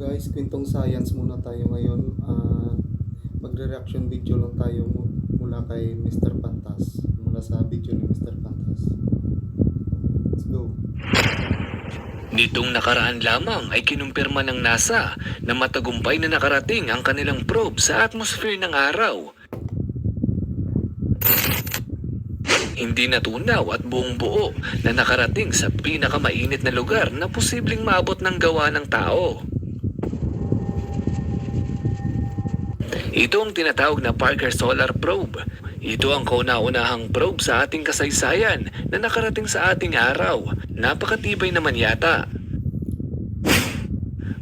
Guys, kwentong science muna tayo ngayon. Magre-reaction video lang tayo mula kay Mr. Pantas. Mula sa video ni Mr. Pantas. Let's go. Nitong nakaraan lamang ay kinumpirma ng NASA na matagumpay na nakarating ang kanilang probe sa atmosphere ng araw. Hindi natunaw at buong buo na nakarating sa pinakamainit na lugar na posibleng maabot ng gawa ng tao. Ito ang tinatawag na Parker Solar Probe. Ito ang kauna-unahang probe sa ating kasaysayan na nakarating sa ating araw. Napakatibay naman yata.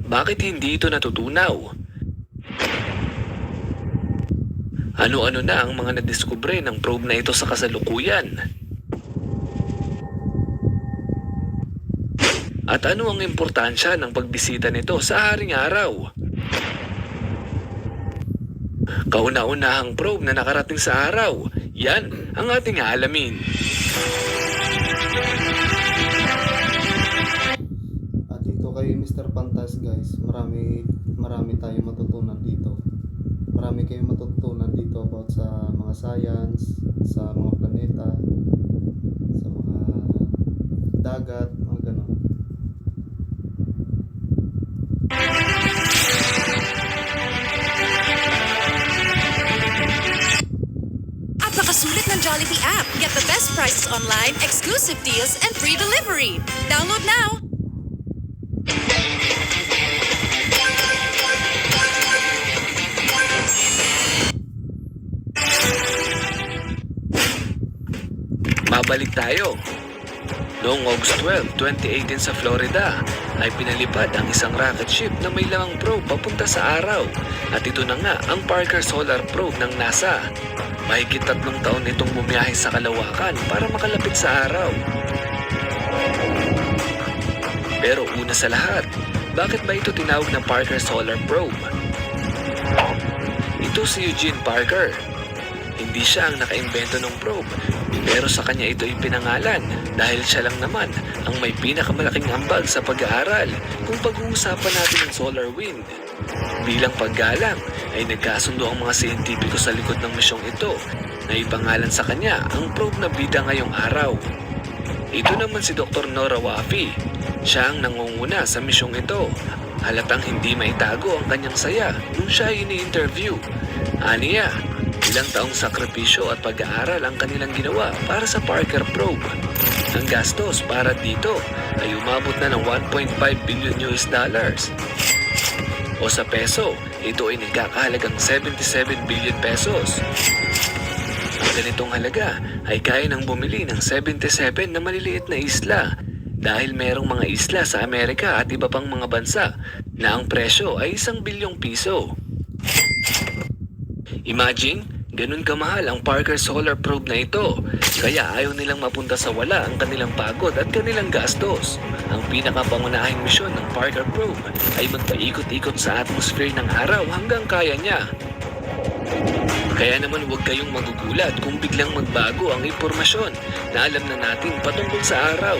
Bakit hindi ito natutunaw? Ano-ano na ang mga nadiskubre ng probe na ito sa kasalukuyan? At ano ang importansya ng pagbisita nito sa haring araw? Kauna-unahang probe na nakarating sa araw, yan ang ating aalamin. At dito kay Mr. Pantas guys, marami tayong matutunan dito. Marami kayong matutunan dito about sa mga science, sa mga planeta, sa mga dagat, mga ganon. Napakasulit ng Jollibee app. Get the best prices online, exclusive deals, and free delivery. Download now! Mabalik tayo. Noong August 12, 2018 sa Florida, ay pinalipad ang isang rocket ship na may lamang probe papunta sa araw. At ito na nga ang Parker Solar Probe ng NASA. Mahigit 3 taon itong bumiyahe sa kalawakan para makalapit sa araw. Pero una sa lahat, bakit ba ito tinawag na Parker Solar Probe? Ito si Eugene Parker. Hindi siya ang nakaimbento ng probe, pero sa kanya ito ipinangalan dahil siya lang naman ang may pinakamalaking ambag sa pag-aaral kung pag-uusapan natin ng solar wind. Bilang paggalang ay nagkasundo ang mga siyentipiko sa likod ng misyong ito na ipangalan sa kanya ang probe na bida ngayong araw. Ito naman si Dr. Nora Wafi. Siya ang nangunguna sa misyong ito. Halatang hindi maitago ang kanyang saya nung siya ay ini-interview. Aniya, ilang taong sakripisyo at pag-aaral ang kanilang ginawa para sa Parker Probe. Ang gastos para dito ay umabot na ng $1.5 billion. O sa peso, ito ay nagkakahalagang 77 billion pesos. Ang ganitong halaga ay kaya nang bumili ng 77 na maliliit na isla dahil merong mga isla sa Amerika at iba pang mga bansa na ang presyo ay 1 bilyong piso. Imagine, ganun kamahal ang Parker Solar Probe na ito, kaya ayaw nilang mapunta sa wala ang kanilang pagod at kanilang gastos. Ang pinakapangunahing misyon ng Parker Probe ay magpaikot-ikot sa atmosphere ng araw hanggang kaya niya. Kaya naman huwag kayong magugulat kung biglang magbago ang impormasyon na alam na natin patungkol sa araw.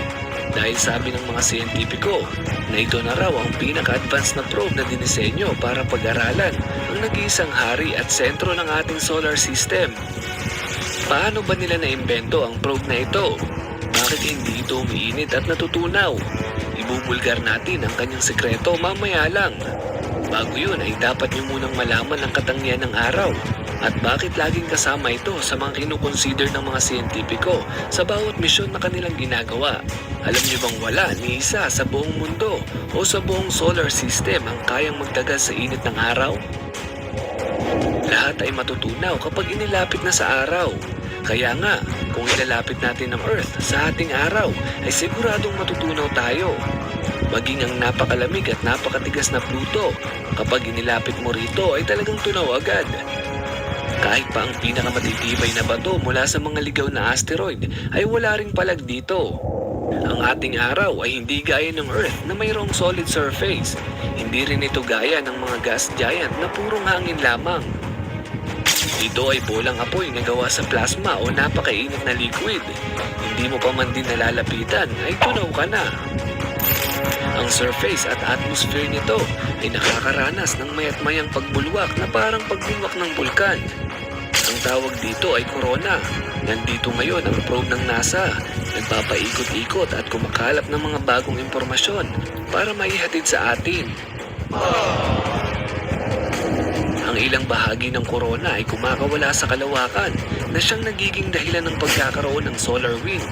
Dahil sabi ng mga siyentipiko na ito na raw ang pinaka-advanced na probe na dinisenyo para pag-aralan ang nag-iisang hari at sentro ng ating solar system. Paano ba nila naimbento ang probe na ito? Bakit hindi ito umiinit at natutunaw? Ibubulgar natin ang kanyang sekreto mamaya lang. Bago yun ay dapat nyo munang malaman ang katangian ng araw at bakit laging kasama ito sa mga kinukonsider ng mga siyentipiko sa bawat misyon na kanilang ginagawa. Alam niyo bang wala ni isa sa buong mundo o sa buong solar system ang kayang magtagal sa init ng araw? Lahat ay matutunaw kapag inilapit na sa araw. Kaya nga, kung ilalapit natin ang Earth sa ating araw, ay siguradong matutunaw tayo. Maging ang napakalamig at napakatigas na Pluto, kapag inilapit mo rito ay talagang tunaw agad. Kahit pa ang pinakamatitibay na bato mula sa mga ligaw na asteroid ay wala ring palag dito. Ang ating araw ay hindi gaya ng Earth na mayroong solid surface. Hindi rin ito gaya ng mga gas giant na purong hangin lamang. Ito ay bolang apoy na gawa sa plasma o napakainit na liquid. Hindi mo pa man din nalalapitan ay tunaw ka na. Ang surface at atmosphere nito ay nakakaranas ng mayat-mayang pagbulwak na parang pagbulwak ng bulkan. Ang tawag dito ay corona. Nandito ngayon ang probe ng NASA. Nagpapaikot-ikot at kumakalap ng mga bagong impormasyon para maihatid sa atin. Ang ilang bahagi ng corona ay kumakawala sa kalawakan na siyang nagiging dahilan ng pagkakaroon ng solar wind.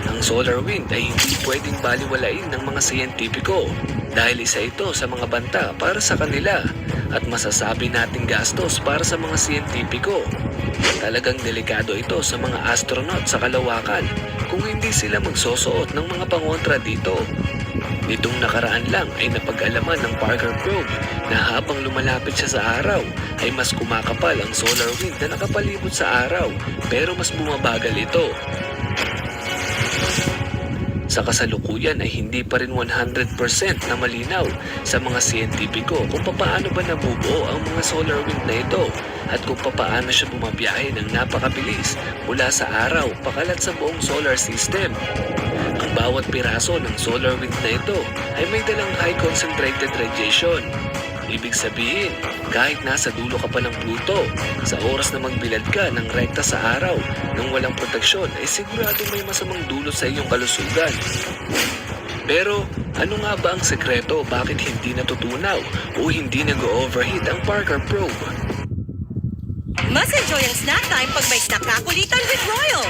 Ang solar wind ay hindi pwedeng baliwalain ng mga siyentipiko dahil isa ito sa mga banta para sa kanila at masasabi nating gastos para sa mga siyentipiko. Talagang delikado ito sa mga astronaut sa kalawakan kung hindi sila magsusuot ng mga pangontra dito. Nitong nakaraan lang ay napag-alaman ng Parker Probe na habang lumalapit siya sa araw ay mas kumakapal ang solar wind na nakapalibot sa araw pero mas bumabagal ito. Sa kasalukuyan ay hindi pa rin 100% na malinaw sa mga siyentipiko kung papaano ba nabubuo ang mga solar wind na ito at kung papaano siya bumabiyahe ng napakabilis mula sa araw pakalat sa buong solar system. Ang bawat piraso ng solar wind na ito ay may dalang high concentrated radiation. Ibig sabihin, kahit nasa dulo ka pa ng Pluto, sa oras na magbilad ka ng rekta sa araw nang walang proteksyon ay sigurado may masamang dulot sa iyong kalusugan. Pero ano nga ba ang sekreto bakit hindi natutunaw o hindi nag-overheat ang Parker Probe? Mas enjoy ang snack time pag may snack kakulitan with Royal.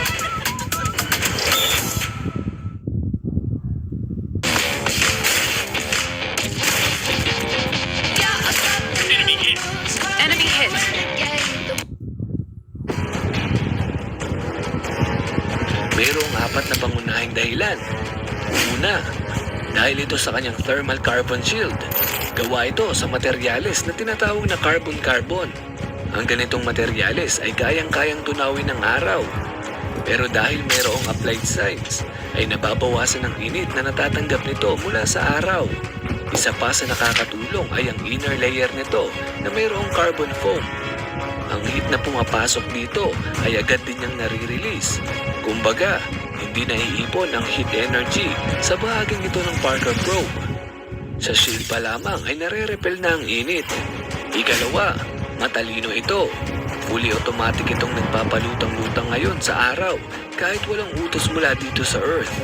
Enemy hit. Mayroong apat na pangunahing dahilan. Una, dahil ito sa kanyang thermal carbon shield. Gawa ito sa materyales na tinatawag na carbon-carbon. Ang ganitong materyales ay kayang-kayang tunawin ng araw. Pero dahil mayroong applied science, ay nababawasan ang init na natatanggap nito mula sa araw. Isa pa sa nakakatulong ay ang inner layer nito na mayroong carbon foam. Ang heat na pumapasok dito ay agad din niyang nare-release. Kumbaga, hindi naiipon ang heat energy sa bahaging ito ng Parker Probe. Sa shield pa lamang ay nare-repel na ang init. Ikalawa, matalino ito. Fully automatic itong nagpapalutang-lutang ngayon sa araw kahit walang utos mula dito sa Earth.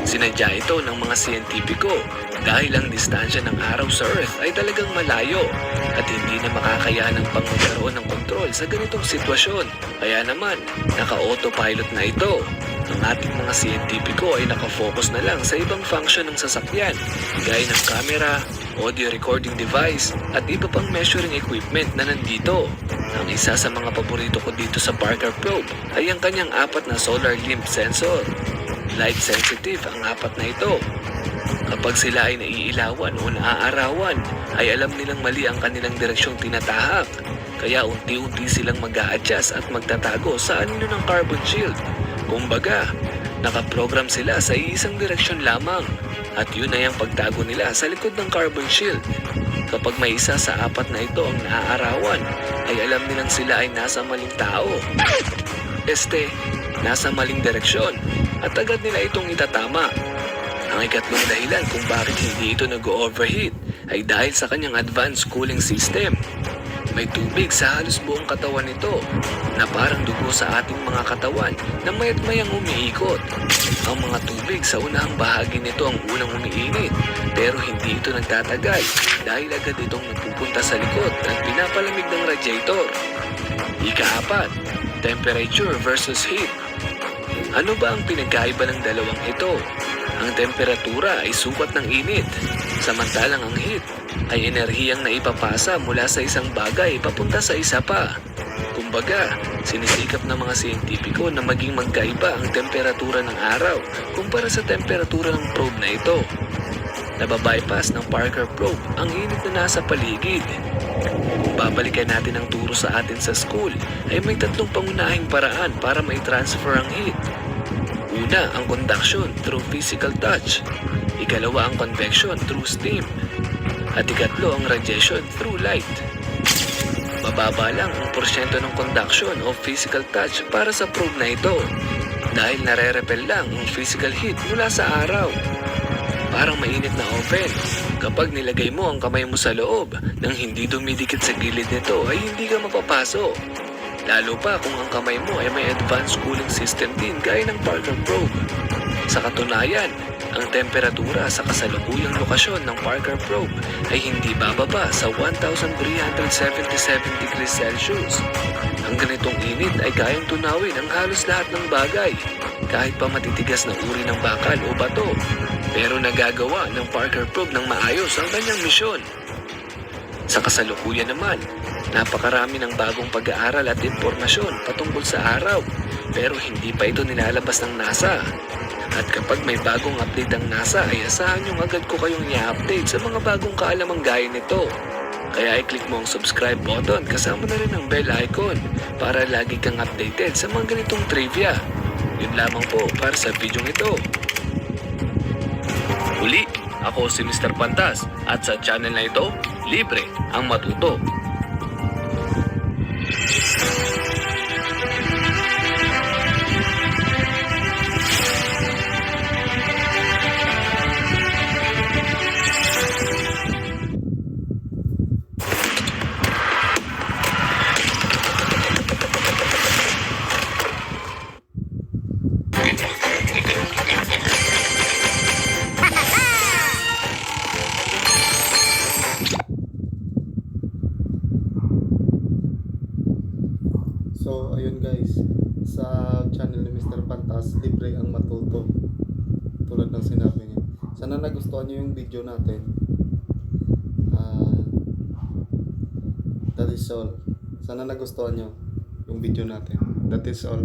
Sinadya ito ng mga siyentipiko dahil ang distansya ng araw sa Earth ay talagang malayo at hindi na makakayanang pang magkaroon ng kontrol sa ganitong sitwasyon. Kaya naman, naka-autopilot na ito. Ang ating mga siyentipiko ay nakafocus na lang sa ibang function ng sasakyan gaya ng camera, audio recording device at iba pang measuring equipment na nandito. Ang isa sa mga paborito ko dito sa Parker Probe ay ang kanyang 4 na solar limb sensor. Light sensitive ang 4 na ito. Kapag sila ay naiilawan o naaarawan, ay alam nilang mali ang kanilang direksyong tinatahak. Kaya unti-unti silang mag-a-adjust at magtatago sa anino ng carbon shield. Kumbaga, nakaprogram sila sa iisang direksyon lamang. At yun ay ang pagtago nila sa likod ng carbon shield. Kapag may isa sa 4 na ito ang naaarawan, ay alam nilang sila ay nasa maling tao. Nasa maling direksyon at agad nila itong itatama. Ang ikatlong dahilan kung bakit hindi ito nag-overheat ay dahil sa kanyang advanced cooling system. May tubig sa halos buong katawan nito na parang dugo sa ating mga katawan na mayat-mayang umiikot. Ang mga tubig sa unang bahagi nito ang unang umiinit pero hindi ito nagtatagal dahil agad itong napupunta sa likod at pinapalamig ng radiator. Ika-4, temperature versus heat. Ano ba ang pinagkaiba ng dalawang ito? Ang temperatura ay sukat ng init, samantalang ang heat ay enerhiyang naipapasa mula sa isang bagay papunta sa isa pa. Kumbaga, sinisikap ng mga siyentipiko na maging magkaiba ang temperatura ng araw kumpara sa temperatura ng probe na ito. Nababypass ng Parker Probe ang init na nasa paligid. Kung babalikan natin ang turo sa atin sa school, ay may 3 pangunahing paraan para mai-transfer ang heat. Una, ang conduction through physical touch. Ikalawa, ang convection through steam. At ikatlo, ang radiation through light. Mababa lang ang porsyento ng conduction o physical touch para sa probe na ito dahil nare-repel lang ang physical heat mula sa araw. parang mainit na oven. Kapag nilagay mo ang kamay mo sa loob nang hindi dumidikit sa gilid nito ay hindi ka mapapaso. Lalo pa kung ang kamay mo ay may advanced cooling system din gaya ng Parker Probe. Sa katunayan, ang temperatura sa kasalukuyang lokasyon ng Parker Probe ay hindi bababa sa 1,377 degrees Celsius. Ang ganitong init ay kayang tunawin ang halos lahat ng bagay, kahit pa matitigas na uri ng bakal o bato. Pero nagagawa ng Parker Probe ng maayos ang kanyang misyon. Sa kasalukuyan naman, napakarami ng bagong pag-aaral at impormasyon patungkol sa araw, pero hindi pa ito nilalabas ng NASA. At kapag may bagong update ang NASA ay asahan yung agad ko kayong i-update sa mga bagong kaalamang gaya nito. Kaya i-click mo ang subscribe button kasama na rin ang bell icon para lagi kang updated sa mga ganitong trivia. Yun lamang po para sa video ito. Uli, ako si Mr. Pantas at sa channel na ito, libre ang matuto. So, ayun guys, sa channel ni Mr. Pantas, libre ang matuto. Tulad ng sinabi niya. Sana nagustuhan niyo yung video natin. That is all. Sana nagustuhan niyo yung video natin. That is all.